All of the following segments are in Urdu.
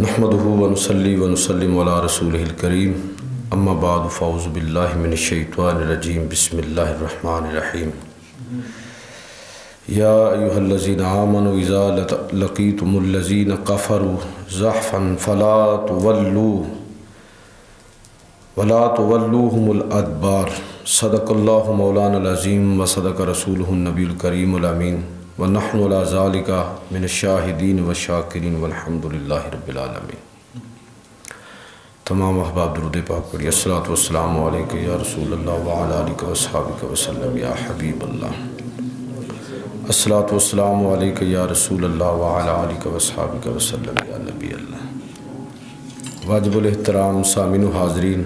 نحمدہ ونصلی ونسلم علی رسولہ الکریم اما بعد فاعوذ باللہ من الشیطان الرجیم بسم اللہ الرحمن الرحیم یا ایہا الذین آمنوا اذا لقیتم الذین کفروا زحفا فلا تولوہم الادبار صدق اللہ مولانا العظیم وصدق رسولہ النبی الکریم الامین ونحن علی ذالک من الشاہدین والشاکرین والحمد للہ رب العالمین۔ تمام احباب درود پاک پڑھی۔ الصلاۃ والسلام علیک یا رسول اللہ وعلی آلک واصحابک وسلم یا حبیب اللہ۔ الصلاۃ والسلام علیک یا رسول اللہ وعلی آلک واصحابک وسلم یا نبی اللہ۔ واجب الاحترام سامعین و حاضرین،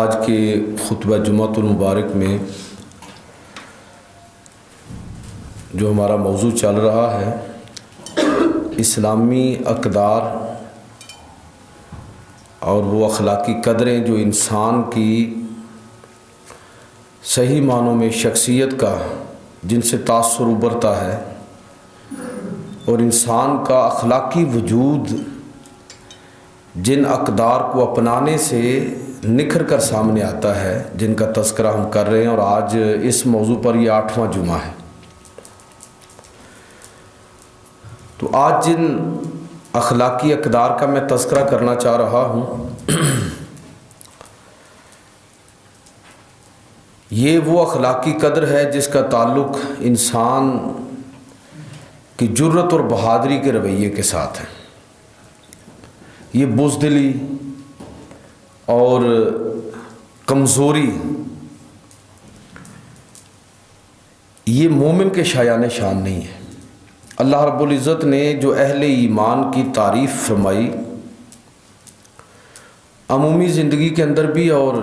آج کے خطبہ جمعۃ المبارک میں جو ہمارا موضوع چل رہا ہے اسلامی اقدار اور وہ اخلاقی قدریں جو انسان کی صحیح معنوں میں شخصیت کا جن سے تاثر ابھرتا ہے اور انسان کا اخلاقی وجود جن اقدار کو اپنانے سے نکھر کر سامنے آتا ہے، جن کا تذکرہ ہم کر رہے ہیں، اور آج اس موضوع پر یہ 8واں جمعہ ہے۔ تو آج جن اخلاقی اقدار کا میں تذکرہ کرنا چاہ رہا ہوں یہ وہ اخلاقی قدر ہے جس کا تعلق انسان کی جرت اور بہادری کے رویے کے ساتھ ہے۔ یہ بزدلی اور کمزوری یہ مومن کے شایان شان نہیں ہے۔ اللہ رب العزت نے جو اہل ایمان کی تعریف فرمائی عمومی زندگی کے اندر بھی، اور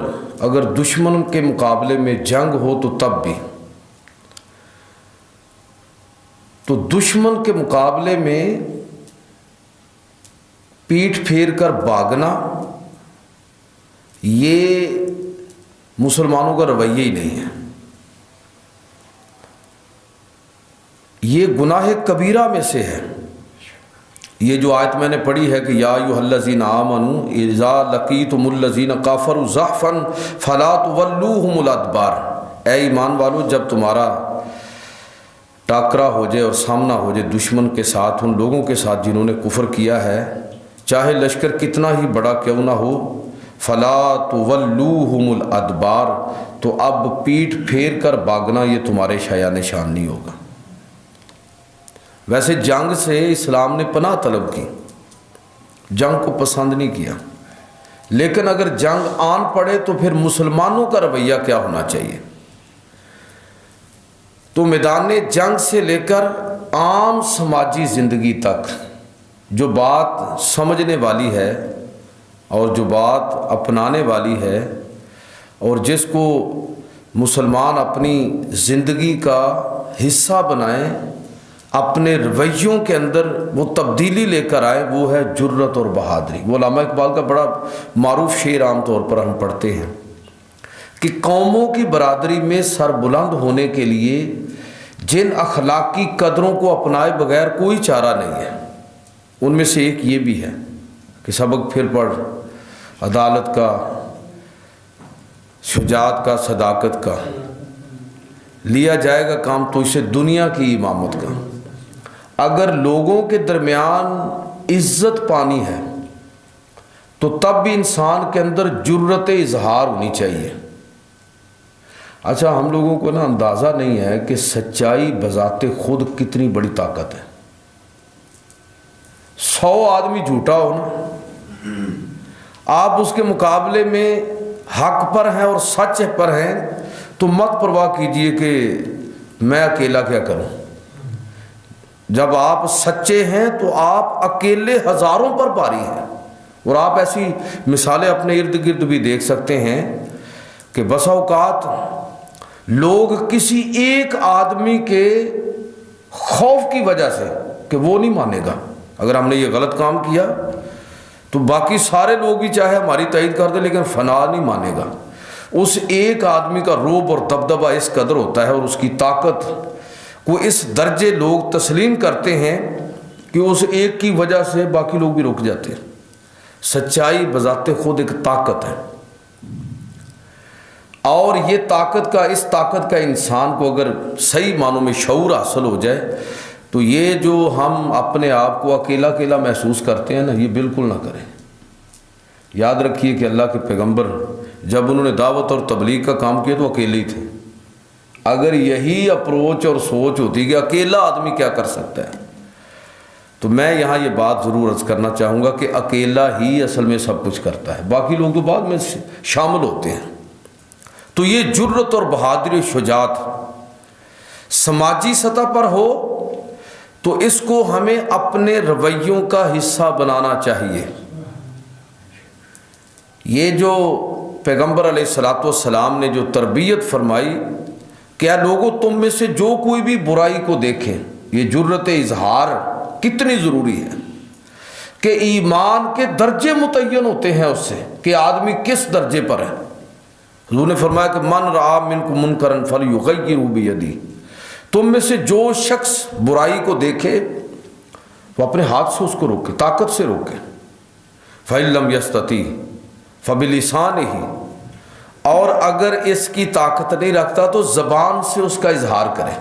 اگر دشمن کے مقابلے میں جنگ ہو تو تب بھی، تو دشمن کے مقابلے میں پیٹھ پھیر کر بھاگنا یہ مسلمانوں کا رویہ ہی نہیں ہے۔ یہ گناہ کبیرہ میں سے ہے۔ یہ جو آیت میں نے پڑھی ہے کہ یا ایھا الذین آمنوا اذا لقیتم الذین کفروا زحفا فلا تولوہم الادبار، اے ایمان والو جب تمہارا ٹاکرا ہو جائے اور سامنا ہو جائے دشمن کے ساتھ، ان لوگوں کے ساتھ جنہوں نے کفر کیا ہے، چاہے لشکر کتنا ہی بڑا کیوں نہ ہو، فلا تولوہم الادبار، تو اب پیٹھ پھیر کر بھاگنا یہ تمہارے شایان شان نہیں ہوگا۔ ویسے جنگ سے اسلام نے پناہ طلب کی، جنگ کو پسند نہیں کیا، لیکن اگر جنگ آن پڑے تو پھر مسلمانوں کا رویہ کیا ہونا چاہیے؟ تو میدان جنگ سے لے کر عام سماجی زندگی تک جو بات سمجھنے والی ہے اور جو بات اپنانے والی ہے اور جس کو مسلمان اپنی زندگی کا حصہ بنائیں، اپنے رویوں کے اندر وہ تبدیلی لے کر آئے، وہ ہے جرت اور بہادری۔ وہ علامہ اقبال کا بڑا معروف شعر عام طور پر ہم پڑھتے ہیں کہ قوموں کی برادری میں سر بلند ہونے کے لیے جن اخلاقی قدروں کو اپنائے بغیر کوئی چارہ نہیں ہے، ان میں سے ایک یہ بھی ہے کہ سبق پھر پڑھ عدالت کا، شجاعت کا، صداقت کا، لیا جائے گا کام تو اسے دنیا کی امامت کا۔ اگر لوگوں کے درمیان عزت پانی ہے تو تب بھی انسان کے اندر جرت اظہار ہونی چاہیے۔ اچھا، ہم لوگوں کو اندازہ نہیں ہے کہ سچائی بذات خود کتنی بڑی طاقت ہے۔ 100 آدمی جھوٹا ہو نا، آپ اس کے مقابلے میں حق پر ہیں اور سچ پر ہیں تو مت پرواہ کیجئے کہ میں اکیلا کیا کروں۔ جب آپ سچے ہیں تو آپ اکیلے ہزاروں پر بھاری ہیں، اور آپ ایسی مثالیں اپنے ارد گرد بھی دیکھ سکتے ہیں کہ بسا اوقات لوگ کسی ایک آدمی کے خوف کی وجہ سے کہ وہ نہیں مانے گا اگر ہم نے یہ غلط کام کیا، تو باقی سارے لوگ بھی چاہے ہماری تائید کر دیں لیکن فنا نہیں مانے گا۔ اس ایک آدمی کا رعب اور دبدبہ اس قدر ہوتا ہے اور اس کی طاقت کو اس درجے لوگ تسلیم کرتے ہیں کہ اس ایک کی وجہ سے باقی لوگ بھی رک جاتے ہیں۔ سچائی بذات خود ایک طاقت ہے، اور یہ اس طاقت کا انسان کو اگر صحیح معنوں میں شعور حاصل ہو جائے تو یہ جو ہم اپنے آپ کو اکیلا اکیلا محسوس کرتے ہیں نا، یہ بالکل نہ کریں۔ یاد رکھیے کہ اللہ کے پیغمبر جب انہوں نے دعوت اور تبلیغ کا کام کیا تو اکیلے ہی تھے۔ اگر یہی اپروچ اور سوچ ہوتی کہ اکیلا آدمی کیا کر سکتا ہے، تو میں یہاں یہ بات ضرور عرض کرنا چاہوں گا کہ اکیلا ہی اصل میں سب کچھ کرتا ہے، باقی لوگ تو بعد میں شامل ہوتے ہیں۔ تو یہ جرت اور بہادری و شجاعت سماجی سطح پر ہو تو اس کو ہمیں اپنے رویوں کا حصہ بنانا چاہیے۔ یہ جو پیغمبر علیہ الصلوۃ والسلام نے جو تربیت فرمائی، کیا لوگوں تم میں سے جو کوئی بھی برائی کو دیکھیں، یہ جرت اظہار کتنی ضروری ہے کہ ایمان کے درجے متعین ہوتے ہیں اس سے کہ آدمی کس درجے پر ہے۔ حضور نے فرمایا کہ من رعا منکم منکرا فلیغیرہ بیدہ، تم میں سے جو شخص برائی کو دیکھے وہ اپنے ہاتھ سے اس کو روکے، طاقت سے روکے۔ فإن لم یستطع فبلسانہ، اور اگر اس کی طاقت نہیں رکھتا تو زبان سے اس کا اظہار کرے۔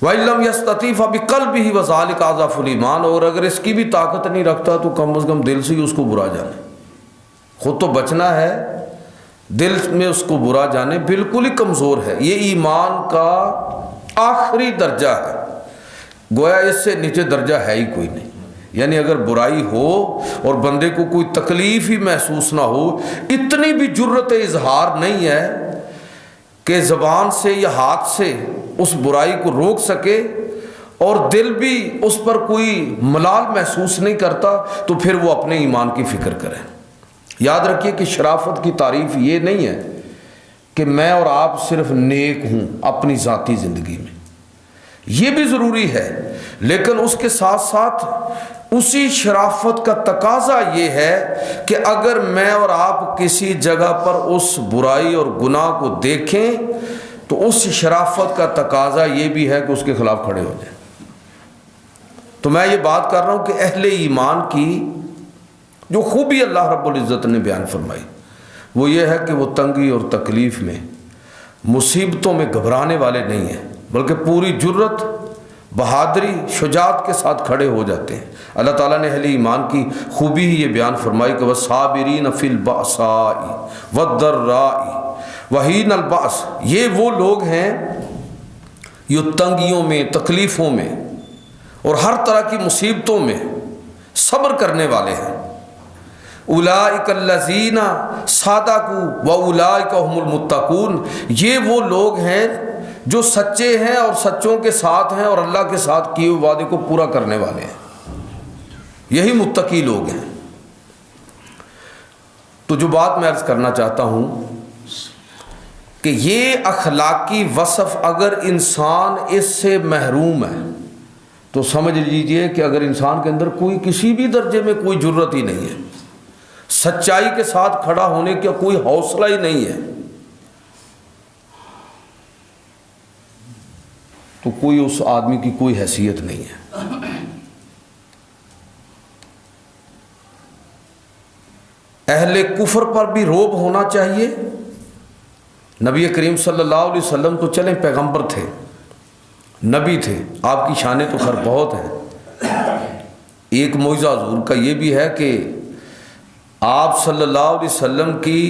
وَإِن لَّمْ يَسْتَطِعْ فَبِقَلْبِهِ وَذَلِكَ أَضْعَفُ الْإِيمَانِ، اور اگر اس کی بھی طاقت نہیں رکھتا تو کم از کم دل سے ہی اس کو برا جانے۔ خود تو بچنا ہے، دل میں اس کو برا جانے بالکل ہی کمزور ہے۔ یہ ایمان کا آخری درجہ ہے، گویا اس سے نیچے درجہ ہے ہی کوئی نہیں۔ یعنی اگر برائی ہو اور بندے کو کوئی تکلیف ہی محسوس نہ ہو، اتنی بھی جرت اظہار نہیں ہے کہ زبان سے یا ہاتھ سے اس برائی کو روک سکے، اور دل بھی اس پر کوئی ملال محسوس نہیں کرتا، تو پھر وہ اپنے ایمان کی فکر کرے۔ یاد رکھیے کہ شرافت کی تعریف یہ نہیں ہے کہ میں اور آپ صرف نیک ہوں اپنی ذاتی زندگی میں، یہ بھی ضروری ہے، لیکن اس کے ساتھ ساتھ اسی شرافت کا تقاضا یہ ہے کہ اگر میں اور آپ کسی جگہ پر اس برائی اور گناہ کو دیکھیں تو اس شرافت کا تقاضا یہ بھی ہے کہ اس کے خلاف کھڑے ہو جائیں۔ تو میں یہ بات کر رہا ہوں کہ اہل ایمان کی جو خوبی اللہ رب العزت نے بیان فرمائی وہ یہ ہے کہ وہ تنگی اور تکلیف میں، مصیبتوں میں گھبرانے والے نہیں ہیں، بلکہ پوری جرت، بہادری، شجاعت کے ساتھ کھڑے ہو جاتے ہیں۔ اللہ تعالیٰ نے اہل ایمان کی خوبی ہی یہ بیان فرمائی کہ وَالصَّابِرِينَ فِي الْبَأْسَاءِ وَالضَّرَّاءِ وَحِينَ الْبَأْسِ، یہ وہ لوگ ہیں جو تنگیوں میں، تکلیفوں میں اور ہر طرح کی مصیبتوں میں صبر کرنے والے ہیں۔ اولئک الذین صدقوا واولئک هم المتقون، یہ وہ لوگ ہیں جو سچے ہیں اور سچوں کے ساتھ ہیں اور اللہ کے ساتھ کیے ہوئے وعدے کو پورا کرنے والے ہیں، یہی متقی لوگ ہیں۔ تو جو بات میں عرض کرنا چاہتا ہوں کہ یہ اخلاقی وصف اگر انسان اس سے محروم ہے تو سمجھ لیجئے کہ اگر انسان کے اندر کوئی کسی بھی درجے میں کوئی جرت ہی نہیں ہے، سچائی کے ساتھ کھڑا ہونے کا کوئی حوصلہ ہی نہیں ہے، تو کوئی اس آدمی کی کوئی حیثیت نہیں ہے۔ اہل کفر پر بھی رعب ہونا چاہیے۔ نبی کریم صلی اللہ علیہ وسلم تو چلیں پیغمبر تھے، نبی تھے، آپ کی شانیں تو خیر بہت ہیں۔ ایک معجزہ حضور کا یہ بھی ہے کہ آپ صلی اللہ علیہ وسلم کی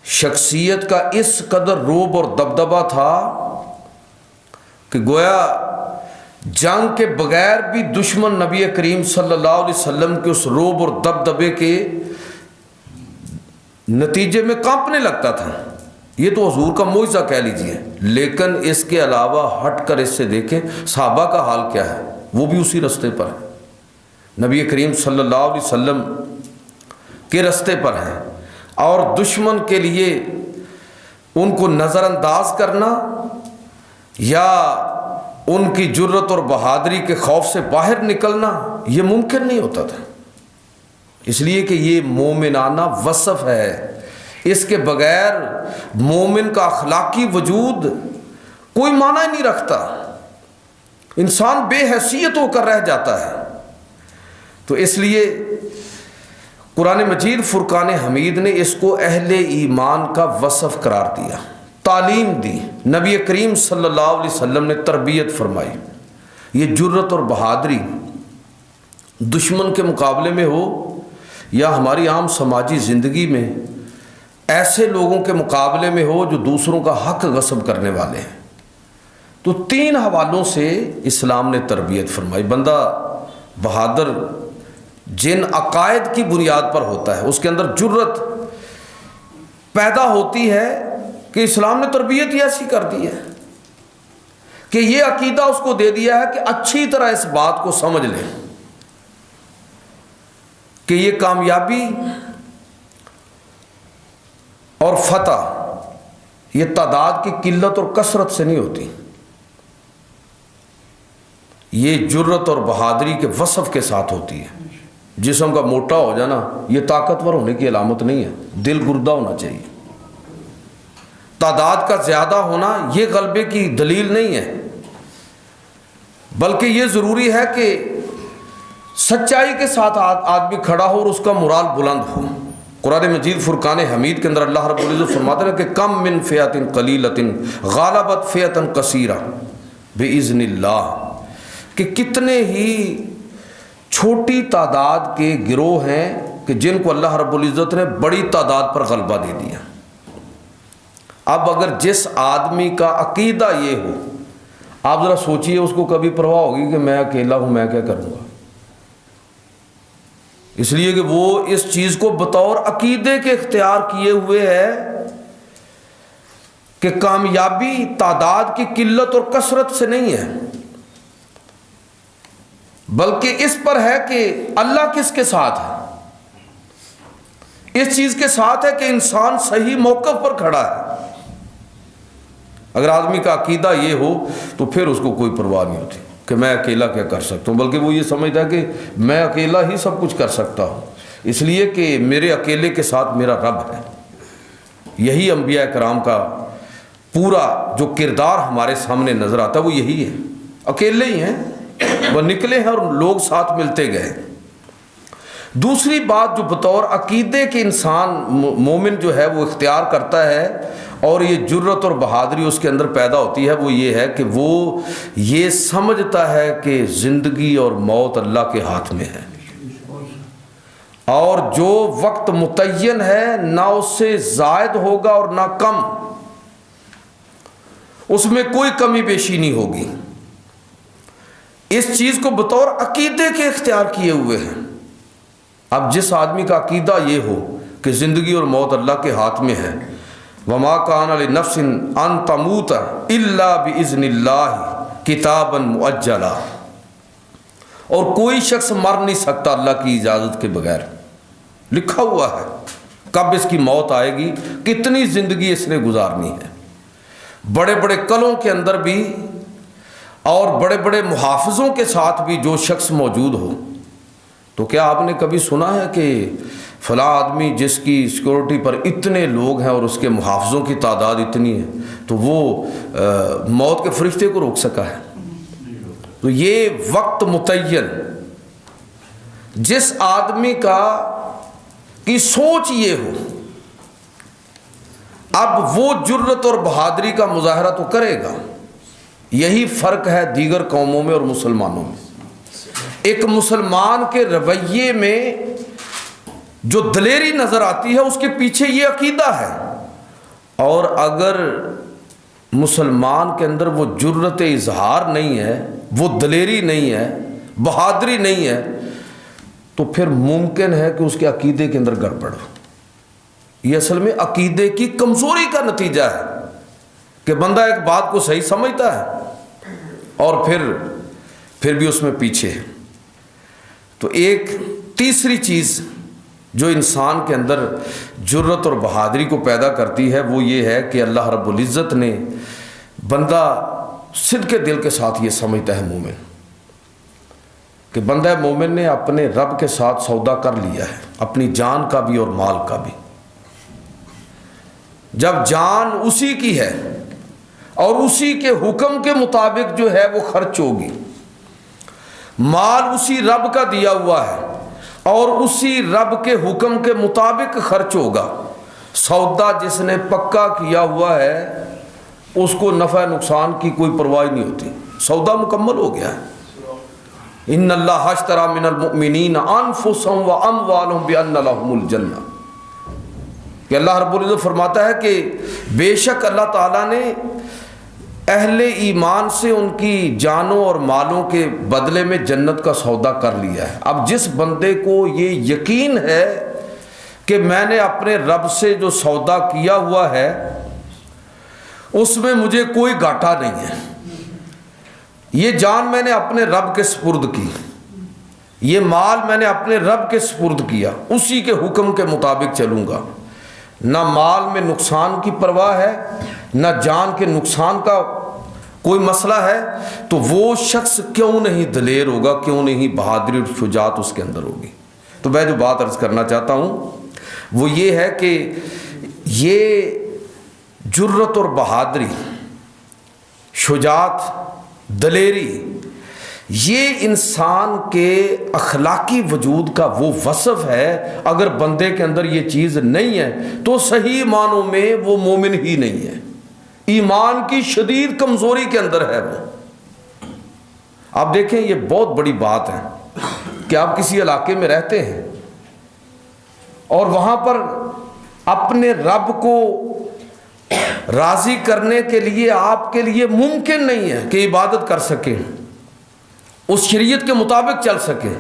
شخصیت کا اس قدر رعب اور دبدبہ تھا کہ گویا جنگ کے بغیر بھی دشمن نبی کریم صلی اللہ علیہ وسلم کے اس رعب اور دبدبے کے نتیجے میں کانپنے لگتا تھا۔ یہ تو حضور کا معجزہ کہہ لیجئے، لیکن اس کے علاوہ ہٹ کر اس سے دیکھیں صحابہ کا حال کیا ہے، وہ بھی اسی رستے پر ہیں، نبی کریم صلی اللہ علیہ وسلم کے رستے پر ہیں، اور دشمن کے لیے ان کو نظر انداز کرنا یا ان کی جرت اور بہادری کے خوف سے باہر نکلنا یہ ممکن نہیں ہوتا تھا، اس لیے کہ یہ مومنانہ وصف ہے، اس کے بغیر مومن کا اخلاقی وجود کوئی معنی نہیں رکھتا۔ انسان بے حیثیت ہو کر رہ جاتا ہے۔ تو اس لیے قرآن مجید فرقان حمید نے اس کو اہل ایمان کا وصف قرار دیا، تعلیم دی، نبی کریم صلی اللہ علیہ وسلم نے تربیت فرمائی۔ یہ جرت اور بہادری دشمن کے مقابلے میں ہو یا ہماری عام سماجی زندگی میں ایسے لوگوں کے مقابلے میں ہو جو دوسروں کا حق غصب کرنے والے ہیں، تو 3 حوالوں سے اسلام نے تربیت فرمائی۔ بندہ بہادر جن عقائد کی بنیاد پر ہوتا ہے، اس کے اندر جرت پیدا ہوتی ہے کہ اسلام نے تربیت ہی ایسی کر دی ہے کہ یہ عقیدہ اس کو دے دیا ہے کہ اچھی طرح اس بات کو سمجھ لیں کہ یہ کامیابی اور فتح یہ تعداد کی قلت اور کثرت سے نہیں ہوتی، یہ جرت اور بہادری کے وصف کے ساتھ ہوتی ہے۔ جسم کا موٹا ہو جانا یہ طاقتور ہونے کی علامت نہیں ہے، دل گردہ ہونا چاہیے۔ تعداد کا زیادہ ہونا یہ غلبے کی دلیل نہیں ہے، بلکہ یہ ضروری ہے کہ سچائی کے ساتھ آدمی کھڑا ہو اور اس کا مورال بلند ہو۔ قرآن مجید فرقان حمید کے اندر اللہ رب العزت فرماتے ہیں کہ کم من فئۃ قلیلۃ غالبت فئۃ کثیرہ باذن اللہ، کہ کتنے ہی چھوٹی تعداد کے گروہ ہیں کہ جن کو اللہ رب العزت نے بڑی تعداد پر غلبہ دے دیا۔ اب اگر جس آدمی کا عقیدہ یہ ہو، آپ ذرا سوچئے اس کو کبھی پرواہ ہوگی کہ میں اکیلا ہوں میں کیا کروں گا؟ اس لیے کہ وہ اس چیز کو بطور عقیدے کے اختیار کیے ہوئے ہے کہ کامیابی تعداد کی قلت اور کثرت سے نہیں ہے، بلکہ اس پر ہے کہ اللہ کس کے ساتھ ہے، اس چیز کے ساتھ ہے کہ انسان صحیح موقف پر کھڑا ہے۔ اگر آدمی کا عقیدہ یہ ہو تو پھر اس کو کوئی پرواہ نہیں ہوتی کہ میں اکیلا کیا کر سکتا ہوں، بلکہ وہ یہ سمجھتا ہے کہ میں اکیلا ہی سب کچھ کر سکتا ہوں، اس لیے کہ میرے اکیلے کے ساتھ میرا رب ہے۔ یہی انبیاء کرام کا پورا جو کردار ہمارے سامنے نظر آتا ہے وہ یہی ہے، اکیلے ہی ہیں، وہ نکلے ہیں اور لوگ ساتھ ملتے گئے۔ دوسری بات جو بطور عقیدے کے انسان مومن جو ہے وہ اختیار کرتا ہے اور یہ جرت اور بہادری اس کے اندر پیدا ہوتی ہے، وہ یہ ہے کہ وہ یہ سمجھتا ہے کہ زندگی اور موت اللہ کے ہاتھ میں ہے، اور جو وقت متعین ہے نہ اس سے زائد ہوگا اور نہ کم، اس میں کوئی کمی بیشی نہیں ہوگی۔ اس چیز کو بطور عقیدے کے اختیار کیے ہوئے ہیں۔ اب جس آدمی کا عقیدہ یہ ہو کہ زندگی اور موت اللہ کے ہاتھ میں ہے، وما کان لنفس ان تموت الا باذن اللہ کتابا مؤجلا، اور کوئی شخص مر نہیں سکتا اللہ کی اجازت کے بغیر، لکھا ہوا ہے کب اس کی موت آئے گی، کتنی زندگی اس نے گزارنی ہے۔ بڑے بڑے قلعوں کے اندر بھی اور بڑے بڑے محافظوں کے ساتھ بھی جو شخص موجود ہو، تو کیا آپ نے کبھی سنا ہے کہ فلاں آدمی جس کی سیکورٹی پر اتنے لوگ ہیں اور اس کے محافظوں کی تعداد اتنی ہے تو وہ موت کے فرشتے کو روک سکا ہے؟ تو یہ وقت متعین، جس آدمی کی سوچ یہ ہو، اب وہ جرت اور بہادری کا مظاہرہ تو کرے گا۔ یہی فرق ہے دیگر قوموں میں اور مسلمانوں میں۔ ایک مسلمان کے رویے میں جو دلیری نظر آتی ہے اس کے پیچھے یہ عقیدہ ہے، اور اگر مسلمان کے اندر وہ جرت اظہار نہیں ہے، وہ دلیری نہیں ہے، بہادری نہیں ہے، تو پھر ممکن ہے کہ اس کے عقیدے کے اندر گڑبڑ ہو۔ یہ اصل میں عقیدے کی کمزوری کا نتیجہ ہے کہ بندہ ایک بات کو صحیح سمجھتا ہے اور پھر بھی اس میں پیچھے ہے۔ تو ایک تیسری چیز جو انسان کے اندر جرت اور بہادری کو پیدا کرتی ہے وہ یہ ہے کہ اللہ رب العزت نے بندہ صدق دل کے ساتھ یہ سمجھتا ہے مومن کہ بندہ مومن نے اپنے رب کے ساتھ سودا کر لیا ہے، اپنی جان کا بھی اور مال کا بھی۔ جب جان اسی کی ہے اور اسی کے حکم کے مطابق جو ہے وہ خرچ ہوگی. مال اسی رب کا دیا ہوا ہے اور اسی رب کے حکم کے مطابق خرچ ہوگا. سودا جس نے پکا کیا ہوا ہے اس کو نفع نقصان کی کوئی پرواہ نہیں ہوتی، سودا مکمل ہو گیا ہے. ان اللہ اشتری من المؤمنین انفسهم واموالهم بان لهم الجنہ، کہ اللہ رب العزت فرماتا ہے کہ بے شک اللہ تعالیٰ نے اہل ایمان سے ان کی جانوں اور مالوں کے بدلے میں جنت کا سودا کر لیا ہے. اب جس بندے کو یہ یقین ہے کہ میں نے اپنے رب سے جو سودا کیا ہوا ہے اس میں مجھے کوئی گھاٹا نہیں ہے، یہ جان میں نے اپنے رب کے سپرد کی، یہ مال میں نے اپنے رب کے سپرد کیا، اسی کے حکم کے مطابق چلوں گا، نہ مال میں نقصان کی پرواہ ہے نہ جان کے نقصان کا کوئی مسئلہ ہے، تو وہ شخص کیوں نہیں دلیر ہوگا، کیوں نہیں بہادری اور شجاعت اس کے اندر ہوگی. تو میں جو بات عرض کرنا چاہتا ہوں وہ یہ ہے کہ یہ جرت اور بہادری، شجاعت، دلیری، یہ انسان کے اخلاقی وجود کا وہ وصف ہے. اگر بندے کے اندر یہ چیز نہیں ہے تو صحیح معنوں میں وہ مومن ہی نہیں ہے، ایمان کی شدید کمزوری کے اندر ہے وہ. آپ دیکھیں یہ بہت بڑی بات ہے کہ آپ کسی علاقے میں رہتے ہیں اور وہاں پر اپنے رب کو راضی کرنے کے لیے آپ کے لیے ممکن نہیں ہے کہ عبادت کر سکیں، اس شریعت کے مطابق چل سکیں،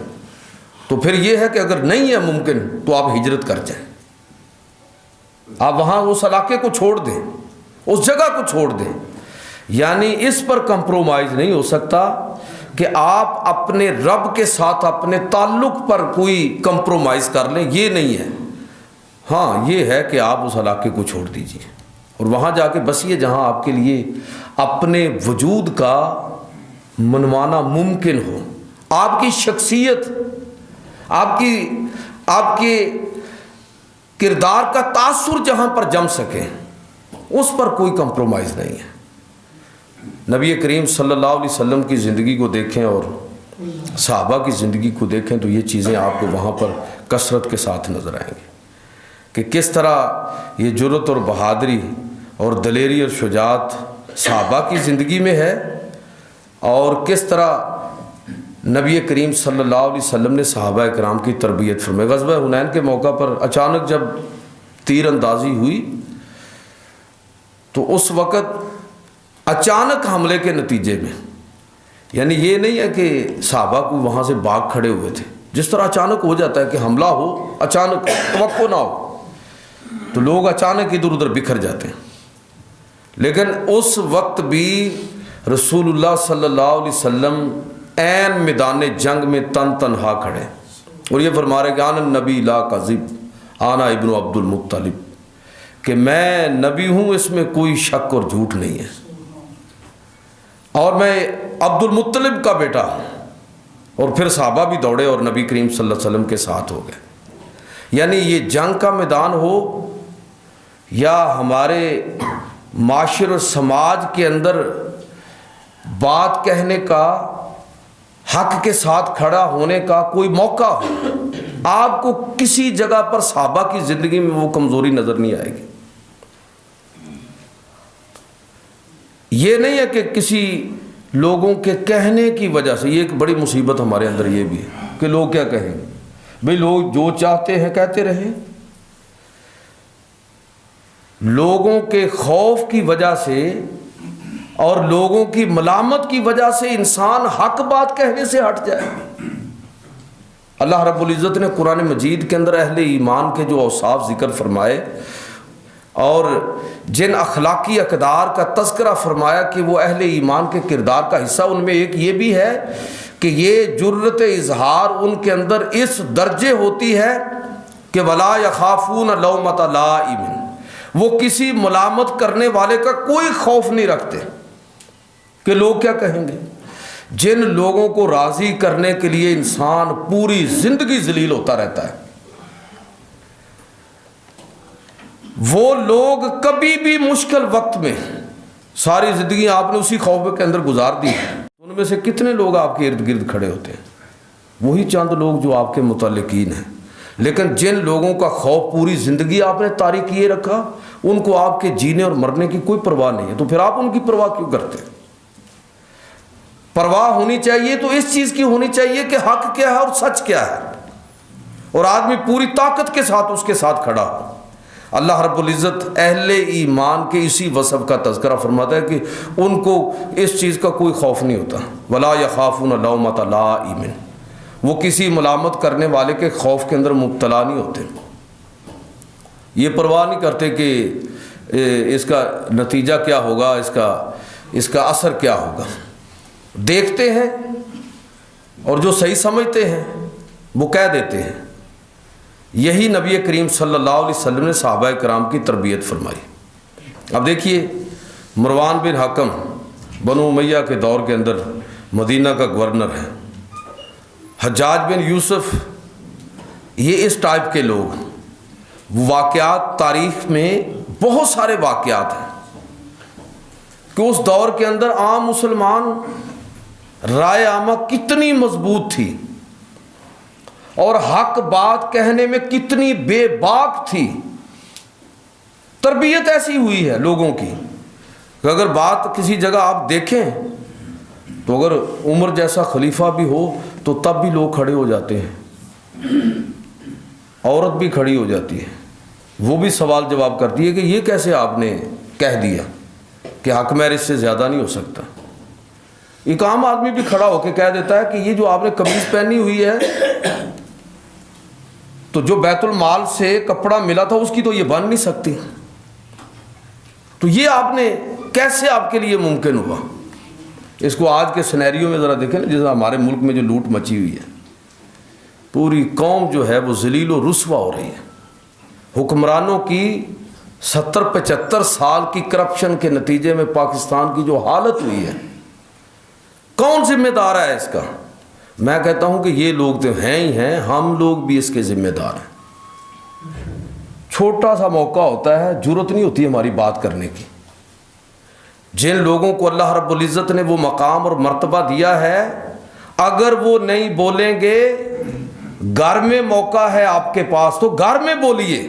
تو پھر یہ ہے کہ اگر نہیں ہے ممکن تو آپ ہجرت کر جائیں، آپ وہاں اس علاقے کو چھوڑ دیں، اس جگہ کو چھوڑ دیں. یعنی اس پر کمپرومائز نہیں ہو سکتا کہ آپ اپنے رب کے ساتھ اپنے تعلق پر کوئی کمپرومائز کر لیں، یہ نہیں ہے. ہاں یہ ہے کہ آپ اس علاقے کو چھوڑ دیجئے اور وہاں جا کے بسیے جہاں آپ کے لیے اپنے وجود کا منوانا ممکن ہو، آپ کی شخصیت، آپ کے کردار کا تاثر جہاں پر جم سکے، اس پر کوئی کمپرومائز نہیں ہے. نبی کریم صلی اللہ علیہ وسلم کی زندگی کو دیکھیں اور صحابہ کی زندگی کو دیکھیں تو یہ چیزیں آپ کو وہاں پر کثرت کے ساتھ نظر آئیں گی کہ کس طرح یہ جرت اور بہادری اور دلیری اور شجاعت صحابہ کی زندگی میں ہے اور کس طرح نبی کریم صلی اللہ علیہ وسلم نے صحابہ کرام کی تربیت فرمائی. غزوہ حنین کے موقع پر اچانک جب تیر اندازی ہوئی تو اس وقت اچانک حملے کے نتیجے میں، یعنی یہ نہیں ہے کہ صحابہ کو وہاں سے بھاگ کھڑے ہوئے تھے، جس طرح اچانک ہو جاتا ہے کہ حملہ ہو، اچانک توقع نہ ہو تو لوگ اچانک ادھر ادھر بکھر جاتے ہیں. لیکن اس وقت بھی رسول اللہ صلی اللہ علیہ وسلم عین میدان جنگ میں تنہا کھڑے اور یہ فرما رہے کہ آن النبی لا کذب آنا ابن عبد المطلب، کہ میں نبی ہوں، اس میں کوئی شک اور جھوٹ نہیں ہے، اور میں عبد المطلب کا بیٹا ہوں. اور پھر صحابہ بھی دوڑے اور نبی کریم صلی اللہ علیہ وسلم کے ساتھ ہو گئے. یعنی یہ جنگ کا میدان ہو یا ہمارے معاشر و سماج کے اندر بات کہنے کا، حق کے ساتھ کھڑا ہونے کا کوئی موقع ہو، آپ کو کسی جگہ پر صحابہ کی زندگی میں وہ کمزوری نظر نہیں آئے گی. یہ نہیں ہے کہ کسی لوگوں کے کہنے کی وجہ سے، یہ ایک بڑی مصیبت ہمارے اندر یہ بھی ہے کہ لوگ کیا کہیں گے، بھئی لوگ جو چاہتے ہیں کہتے رہیں. لوگوں کے خوف کی وجہ سے اور لوگوں کی ملامت کی وجہ سے انسان حق بات کہنے سے ہٹ جائے. اللہ رب العزت نے قرآن مجید کے اندر اہل ایمان کے جو اوصاف ذکر فرمائے اور جن اخلاقی اقدار کا تذکرہ فرمایا کہ وہ اہل ایمان کے کردار کا حصہ، ان میں ایک یہ بھی ہے کہ یہ جرت اظہار ان کے اندر اس درجے ہوتی ہے کہ ولا یخافون لومۃ لائم، وہ کسی ملامت کرنے والے کا کوئی خوف نہیں رکھتے کہ لوگ کیا کہیں گے. جن لوگوں کو راضی کرنے کے لیے انسان پوری زندگی ذلیل ہوتا رہتا ہے، وہ لوگ کبھی بھی مشکل وقت میں ساری زندگی آپ نے اسی خوف کے اندر گزار دی، ان میں سے کتنے لوگ آپ کے ارد گرد کھڑے ہوتے ہیں؟ وہی چند لوگ جو آپ کے متعلقین ہیں۔ لیکن جن لوگوں کا خوف پوری زندگی آپ نے طاری کیے رکھا، ان کو آپ کے جینے اور مرنے کی کوئی پرواہ نہیں ہے، تو پھر آپ ان کی پرواہ کیوں کرتے ہیں؟ پرواہ ہونی چاہیے تو اس چیز کی ہونی چاہیے کہ حق کیا ہے اور سچ کیا ہے، اور آدمی پوری طاقت کے ساتھ اس کے ساتھ کھڑا ہو۔ اللہ رب العزت اہل ایمان کے اسی وصف کا تذکرہ فرماتا ہے کہ ان کو اس چیز کا کوئی خوف نہیں ہوتا، ولا یخافون لومۃ لائم، وہ کسی ملامت کرنے والے کے خوف کے اندر مبتلا نہیں ہوتے، یہ پرواہ نہیں کرتے کہ اس کا نتیجہ کیا ہوگا، اس کا اثر کیا ہوگا۔ دیکھتے ہیں اور جو صحیح سمجھتے ہیں وہ کہہ دیتے ہیں۔ یہی نبی کریم صلی اللہ علیہ وسلم نے صحابہ کرام کی تربیت فرمائی۔ اب دیکھیے، مروان بن حکم بنو امیہ کے دور کے اندر مدینہ کا گورنر ہے، حجاج بن یوسف، یہ اس ٹائپ کے لوگ، واقعات تاریخ میں بہت سارے واقعات ہیں کہ اس دور کے اندر عام مسلمان رائے عامہ کتنی مضبوط تھی اور حق بات کہنے میں کتنی بے باک تھی۔ تربیت ایسی ہوئی ہے لوگوں کی کہ اگر بات کسی جگہ آپ دیکھیں تو اگر عمر جیسا خلیفہ بھی ہو تو تب بھی لوگ کھڑے ہو جاتے ہیں، عورت بھی کھڑی ہو جاتی ہے، وہ بھی سوال جواب کرتی ہے کہ یہ کیسے آپ نے کہہ دیا کہ حق مہر اس سے زیادہ نہیں ہو سکتا۔ ایک عام آدمی بھی کھڑا ہو کے کہہ دیتا ہے کہ یہ جو آپ نے قمیض پہنی ہوئی ہے تو جو بیت المال سے کپڑا ملا تھا اس کی تو یہ بن نہیں سکتی، تو یہ آپ نے کیسے آپ کے لیے ممکن ہوا؟ اس کو آج کے سینیریو میں ذرا دیکھیں نا، جیسا ہمارے ملک میں جو لوٹ مچی ہوئی ہے، پوری قوم جو ہے وہ ذلیل و رسوا ہو رہی ہے۔ حکمرانوں کی 70-75 سال کی کرپشن کے نتیجے میں پاکستان کی جو حالت ہوئی ہے، کون ذمہ دار ہے اس کا؟ میں کہتا ہوں کہ یہ لوگ تو ہیں ہی ہیں، ہم لوگ بھی اس کے ذمہ دار ہیں۔ چھوٹا سا موقع ہوتا ہے، جرت نہیں ہوتی ہماری بات کرنے کی۔ جن لوگوں کو اللہ رب العزت نے وہ مقام اور مرتبہ دیا ہے، اگر وہ نہیں بولیں گے، گھر میں موقع ہے آپ کے پاس تو گھر میں بولیے،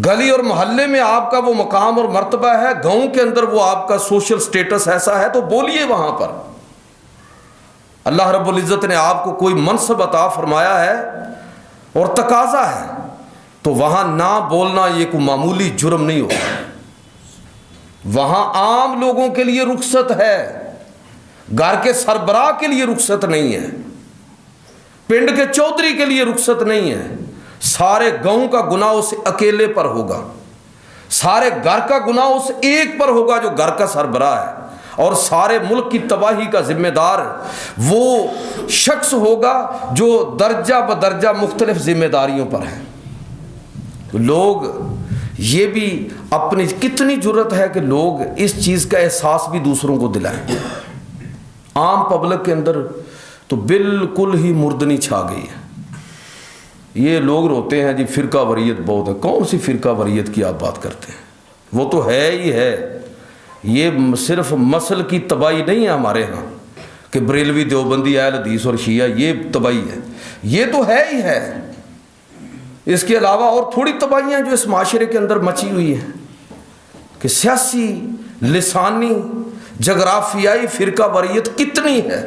گلی اور محلے میں آپ کا وہ مقام اور مرتبہ ہے، گاؤں کے اندر وہ آپ کا سوشل سٹیٹس ایسا ہے تو بولیے وہاں پر۔ اللہ رب العزت نے آپ کو کوئی منصب عطا فرمایا ہے اور تقاضا ہے تو وہاں نہ بولنا یہ کوئی معمولی جرم نہیں ہوگا، وہاں عام لوگوں کے لیے رخصت ہے، گھر کے سربراہ کے لیے رخصت نہیں ہے، پنڈ کے چودھری کے لیے رخصت نہیں ہے۔ سارے گاؤں کا گناہ اس اکیلے پر ہوگا، سارے گھر کا گناہ اس ایک پر ہوگا جو گھر کا سربراہ ہے، اور سارے ملک کی تباہی کا ذمہ دار وہ شخص ہوگا جو درجہ بدرجہ مختلف ذمہ داریوں پر ہے۔ لوگ یہ بھی اپنی کتنی جرت ہے کہ لوگ اس چیز کا احساس بھی دوسروں کو دلائیں۔ عام پبلک کے اندر تو بالکل ہی مردنی چھا گئی ہے۔ یہ لوگ روتے ہیں جی فرقہ وریت بہت ہے، کون سی فرقہ وریت کی آپ بات کرتے ہیں؟ وہ تو ہے ہی ہے، یہ صرف مسل کی تباہی نہیں ہے ہمارے ہاں کہ بریلوی دیوبندی اہل حدیث اور شیعہ یہ تباہی ہے، یہ تو ہے ہی ہے۔ اس کے علاوہ اور تھوڑی تباہیاں جو اس معاشرے کے اندر مچی ہوئی ہیں کہ سیاسی، لسانی، جغرافیائی فرقہ وریت کتنی ہے۔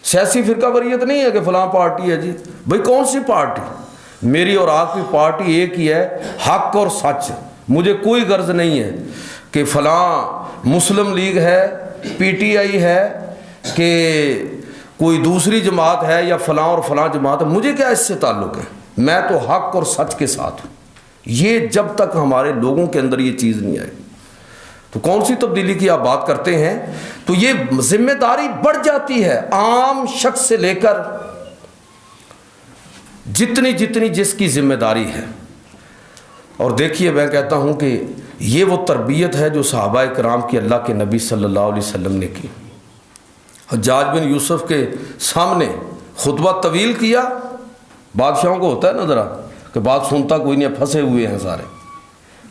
سیاسی فرقہ وریت نہیں ہے کہ فلاں پارٹی ہے، جی بھئی کون سی پارٹی؟ میری اور آپ کی پارٹی ایک ہی ہے، حق اور سچ۔ مجھے کوئی غرض نہیں ہے کہ فلاں مسلم لیگ ہے، پی ٹی آئی ہے، کہ کوئی دوسری جماعت ہے یا فلاں اور فلاں جماعت ہے، مجھے کیا اس سے تعلق ہے؟ میں تو حق اور سچ کے ساتھ ہوں۔ یہ جب تک ہمارے لوگوں کے اندر یہ چیز نہیں آئے تو کون سی تبدیلی کی آپ بات کرتے ہیں؟ تو یہ ذمہ داری بڑھ جاتی ہے عام شخص سے لے کر جتنی جس کی ذمہ داری ہے۔ اور دیکھیے، میں کہتا ہوں کہ یہ وہ تربیت ہے جو صحابہ کرام کی اللہ کے نبی صلی اللہ علیہ وسلم نے کی۔ حجاج بن یوسف کے سامنے خطبہ طویل کیا، بادشاہوں کو ہوتا ہے نا ذرا کہ بات سنتا کوئی نہیں، پھنسے ہوئے ہیں سارے،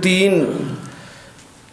3